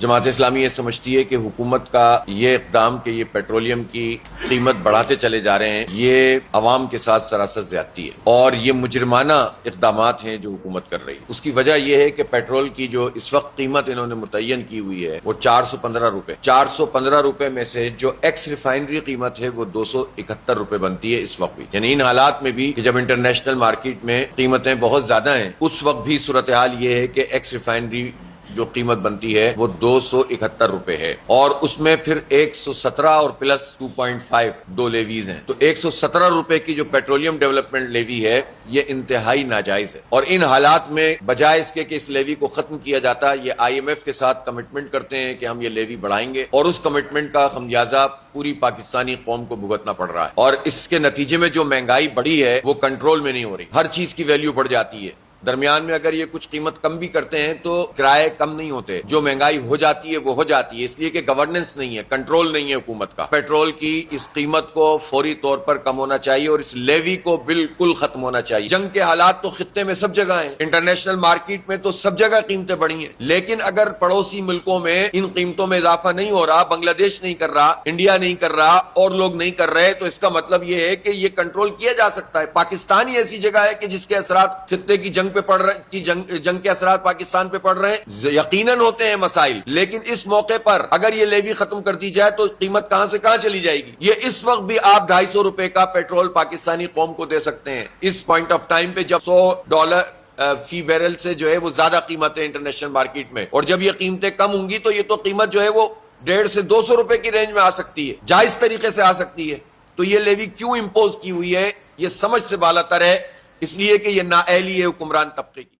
جماعت اسلامی یہ سمجھتی ہے کہ حکومت کا یہ اقدام کہ یہ پیٹرولیم کی قیمت بڑھاتے چلے جا رہے ہیں یہ عوام کے ساتھ سراسر زیادتی ہے اور یہ مجرمانہ اقدامات ہیں جو حکومت کر رہی ہے۔ اس کی وجہ یہ ہے کہ پیٹرول کی جو اس وقت قیمت انہوں نے متعین کی ہوئی ہے وہ 415 روپے 415 روپے میں سے جو ایکس ریفائنری قیمت ہے وہ 271 روپے بنتی ہے اس وقت بھی، یعنی ان حالات میں بھی کہ جب انٹرنیشنل مارکیٹ میں قیمتیں بہت زیادہ ہیں اس وقت بھی صورتحال یہ ہے کہ ایکس ریفائنری جو قیمت بنتی ہے وہ 271 روپے ہے اور اس میں پھر 117 اور پلس 2.5 دو لیویز ہیں، تو 117 روپے کی جو پیٹرولیم ڈیولپمنٹ لیوی ہے یہ انتہائی ناجائز ہے۔ اور ان حالات میں بجائے اس کے کہ اس لیوی کو ختم کیا جاتا، یہ IMF کے ساتھ کمٹمنٹ کرتے ہیں کہ ہم یہ لیوی بڑھائیں گے اور اس کمٹمنٹ کا خمیازہ پوری پاکستانی قوم کو بھگتنا پڑ رہا ہے، اور اس کے نتیجے میں جو مہنگائی بڑھی ہے وہ کنٹرول میں نہیں ہو رہی، ہر چیز کی ویلیو بڑھ جاتی ہے۔ درمیان میں اگر یہ کچھ قیمت کم بھی کرتے ہیں تو کرائے کم نہیں ہوتے، جو مہنگائی ہو جاتی ہے وہ ہو جاتی ہے، اس لیے کہ گورننس نہیں ہے، کنٹرول نہیں ہے حکومت کا۔ پیٹرول کی اس قیمت کو فوری طور پر کم ہونا چاہیے اور اس لیوی کو بالکل ختم ہونا چاہیے۔ جنگ کے حالات تو خطے میں سب جگہ ہیں، انٹرنیشنل مارکیٹ میں تو سب جگہ قیمتیں بڑھی ہیں، لیکن اگر پڑوسی ملکوں میں ان قیمتوں میں اضافہ نہیں ہو رہا، بنگلہ دیش نہیں کر رہا، انڈیا نہیں کر رہا اور لوگ نہیں کر رہے، تو اس کا مطلب یہ ہے کہ یہ کنٹرول کیا جا سکتا ہے۔ پاکستان ہی ایسی جگہ ہے کہ جس کے اثرات خطے کی جنگ پہ پڑ رہے کی جنگ کے اثرات پاکستان پہ پڑ رہے ہیں، یقیناً ہوتے ہیں مسائل، لیکن اس موقع پر اگر یہ لیوی ختم کر دی جائے تو قیمت کہاں سے کہاں چلی جائے گی۔ یہ اس وقت بھی آپ 250 روپے کا پیٹرول پاکستانی قوم کو دے سکتے ہیں اس پوائنٹ آف ٹائم پہ جب $100 فی بیرل سے جو ہے وہ زیادہ قیمت ہے انٹرنیشنل مارکیٹ میں، اور جب یہ قیمتیں کم ہوں گی تو یہ تو قیمت جو ہے وہ 150 سے 200 روپے کی رینج میں آ سکتی ہے، جائز طریقے سے آ سکتی ہے۔ تو یہ لیوی کیوں امپوز کی ہوئی ہے یہ سمجھ سے بالاتر ہے، اس لیے کہ یہ نااہلی ہے حکمران طبقے کی۔